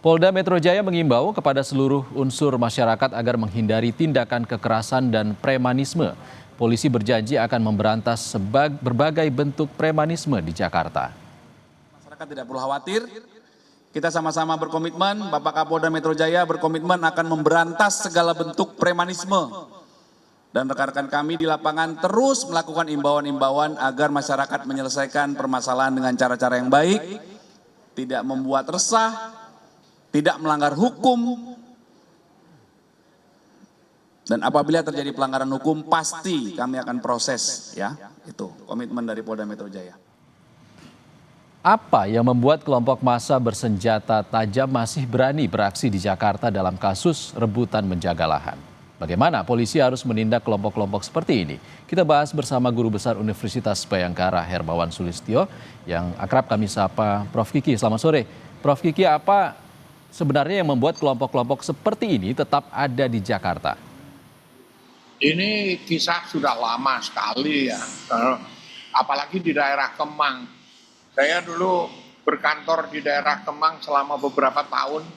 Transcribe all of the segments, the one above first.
Polda Metro Jaya mengimbau kepada seluruh unsur masyarakat agar menghindari tindakan kekerasan dan premanisme. Polisi berjanji akan memberantas berbagai bentuk premanisme di Jakarta. Masyarakat tidak perlu khawatir, kita sama-sama berkomitmen, Bapak Kapolda Metro Jaya berkomitmen akan memberantas segala bentuk premanisme. Dan rekan-rekan kami di lapangan terus melakukan imbauan-imbauan agar masyarakat menyelesaikan permasalahan dengan cara-cara yang baik, tidak membuat resah, tidak melanggar hukum, dan apabila terjadi pelanggaran hukum pasti kami akan proses, ya. Itu komitmen dari Polda Metro Jaya. Apa yang membuat kelompok massa bersenjata tajam masih berani beraksi di Jakarta dalam kasus rebutan menjaga lahan? Bagaimana polisi harus menindak kelompok-kelompok seperti ini? Kita bahas bersama Guru Besar Universitas Bhayangkara Hermawan Sulistyo yang akrab kami sapa Prof. Kiki. Selamat sore. Prof. Kiki, apa sebenarnya yang membuat kelompok-kelompok seperti ini tetap ada di Jakarta? Ini kisah sudah lama sekali ya, apalagi di daerah Kemang. Saya dulu berkantor di daerah Kemang selama beberapa tahun,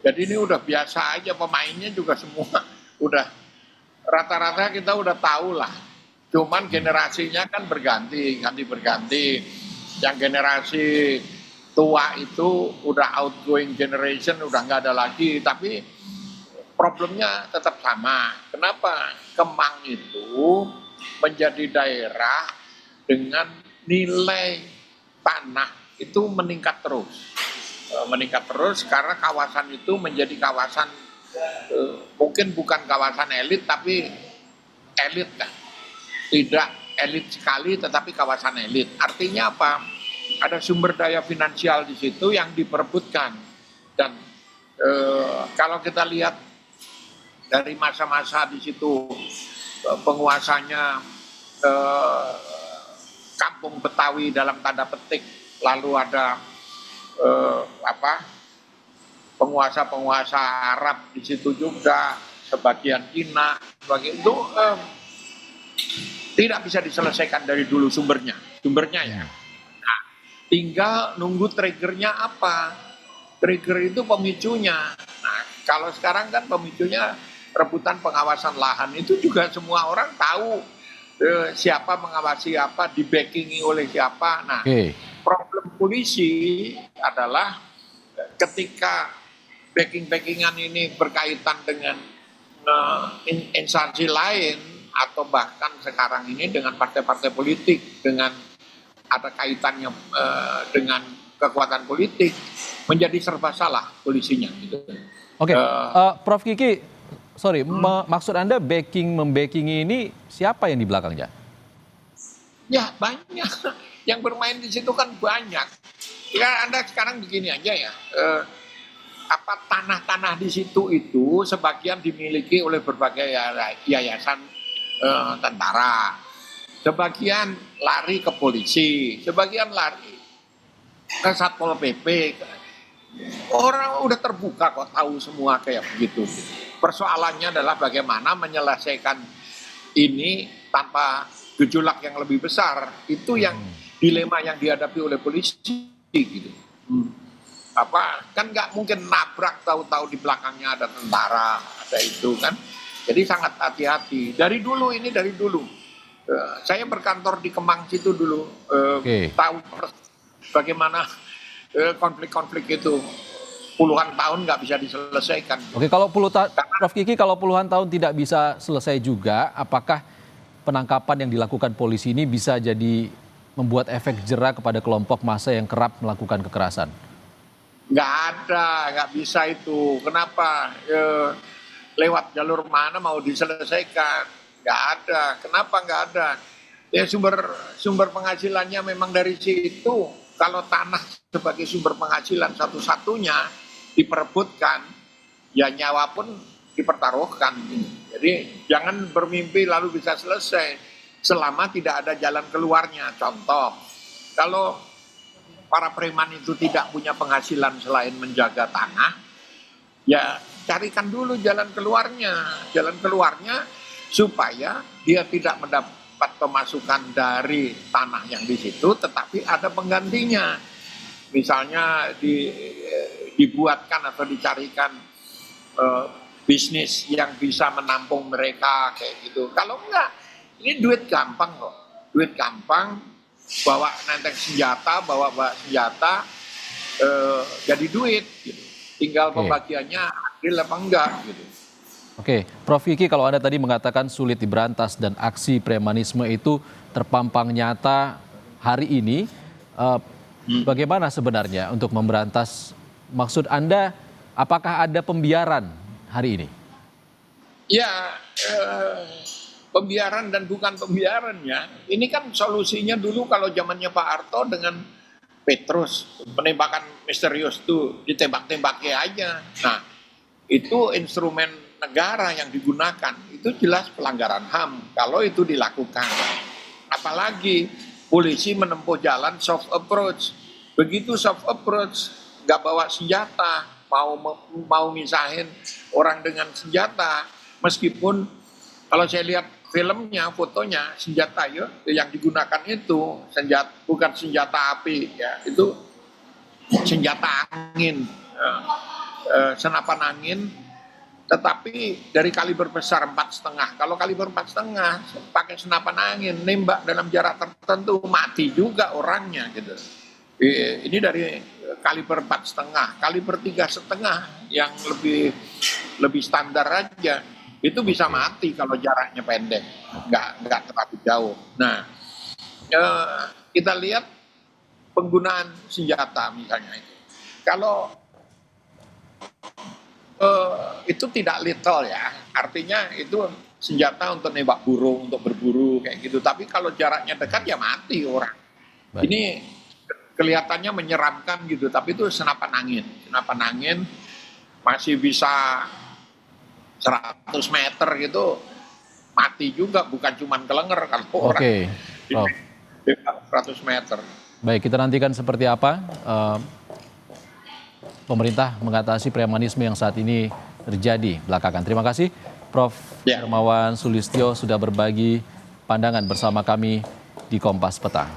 jadi ini udah biasa aja, pemainnya juga semua udah rata-rata kita udah tahu lah. Cuman generasinya kan berganti. Yang generasi tua itu udah outgoing generation, udah nggak ada lagi, tapi problemnya tetap sama. Kenapa? Kemang itu menjadi daerah dengan nilai tanah itu meningkat terus karena kawasan itu menjadi kawasan mungkin bukan kawasan elit tapi elit kan, tidak elit sekali tetapi kawasan elit. Artinya apa? Ada sumber daya finansial di situ yang diperebutkan. Dan kalau kita lihat dari masa-masa di situ penguasanya kampung Betawi dalam tanda petik, lalu ada penguasa-penguasa Arab di situ juga, sebagian Cina, sebagian itu tidak bisa diselesaikan dari dulu sumbernya ya. Nah, tinggal nunggu triggernya apa? Trigger itu pemicunya. Nah, kalau sekarang kan pemicunya rebutan pengawasan lahan, itu juga semua orang tahu siapa mengawasi apa, di-backingi oleh siapa. Nah, problem polisi adalah ketika backing-backingan ini berkaitan dengan instansi lain atau bahkan sekarang ini dengan partai-partai politik, dengan ada kaitannya dengan kekuatan politik, menjadi serba salah polisinya. Gitu. Oke, Prof. Kiki, sorry, maksud Anda membackingi ini siapa yang di belakangnya? Ya banyak, yang bermain di situ kan banyak. Ya Anda sekarang begini aja ya, tanah-tanah di situ itu sebagian dimiliki oleh berbagai yayasan tentara, sebagian lari ke polisi, sebagian lari ke Satpol PP. Orang udah terbuka kok, tahu semua kayak begitu. Persoalannya adalah bagaimana menyelesaikan ini tanpa gejolak yang lebih besar. Itu yang dilema yang dihadapi oleh polisi gitu. Kan nggak mungkin nabrak tahu-tahu di belakangnya ada tentara, ada itu kan. Jadi sangat hati-hati. Dari dulu. Saya berkantor di Kemang situ dulu. Tahu bagaimana konflik-konflik itu puluhan tahun nggak bisa diselesaikan. Oke, kalau Prof. Kiki, kalau puluhan tahun tidak bisa selesai juga, apakah penangkapan yang dilakukan polisi ini bisa jadi membuat efek jera kepada kelompok massa yang kerap melakukan kekerasan? Nggak bisa itu. Kenapa? Lewat jalur mana mau diselesaikan? Nggak ada. Kenapa nggak ada? Ya sumber penghasilannya memang dari situ. Kalau tanah sebagai sumber penghasilan satu-satunya diperebutkan, ya nyawa pun dipertaruhkan. Jadi jangan bermimpi lalu bisa selesai selama tidak ada jalan keluarnya. Contoh, kalau para preman itu tidak punya penghasilan selain menjaga tanah, ya carikan dulu jalan keluarnya. Jalan keluarnya supaya dia tidak mendapat pemasukan dari tanah yang di situ, tetapi ada penggantinya. Misalnya dibuatkan atau dicarikan bisnis yang bisa menampung mereka kayak gitu. Kalau enggak, ini duit gampang kok. Duit gampang, bawa nenteng senjata, bawa senjata, jadi duit gitu. Tinggal pembagiannya adil apa enggak gitu. Oke, Prof. Kiki, kalau Anda tadi mengatakan sulit diberantas dan aksi premanisme itu terpampang nyata hari ini, bagaimana sebenarnya untuk memberantas? Maksud Anda, apakah ada pembiaran hari ini? Ya, pembiaran dan bukan pembiarannya. Ini kan solusinya dulu kalau zamannya Pak Harto dengan Petrus, penembakan misterius itu ditembak-tembaki aja. Nah, itu instrumen negara yang digunakan, itu jelas pelanggaran HAM kalau itu dilakukan. Apalagi polisi menempuh jalan soft approach. Begitu soft approach, nggak bawa senjata, mau misahin orang dengan senjata, meskipun kalau saya lihat filmnya, fotonya, senjata ya, yang digunakan itu bukan senjata api, ya, itu senjata angin, senapan angin, tetapi dari kaliber besar 4,5. Kalau kaliber 4,5 pakai senapan angin, nembak dalam jarak tertentu, mati juga orangnya gitu. Ini dari kaliber 4,5, kaliber 3,5 yang lebih standar aja, itu bisa mati kalau jaraknya pendek, nggak terlalu jauh. Nah, kita lihat penggunaan senjata misalnya itu. Kalau itu tidak lethal ya, artinya itu senjata untuk nembak burung, untuk berburu kayak gitu. Tapi kalau jaraknya dekat ya mati orang. Baik. Ini kelihatannya menyeramkan gitu, tapi itu senapan angin. Senapan angin masih bisa 100 meter gitu, mati juga, bukan cuma kelenger kalau orang 100 meter. Baik, kita nantikan seperti apa pemerintah mengatasi premanisme yang saat ini terjadi belakangan. Terima kasih Prof. Hermawan Sulistyo sudah berbagi pandangan bersama kami di Kompas Petang.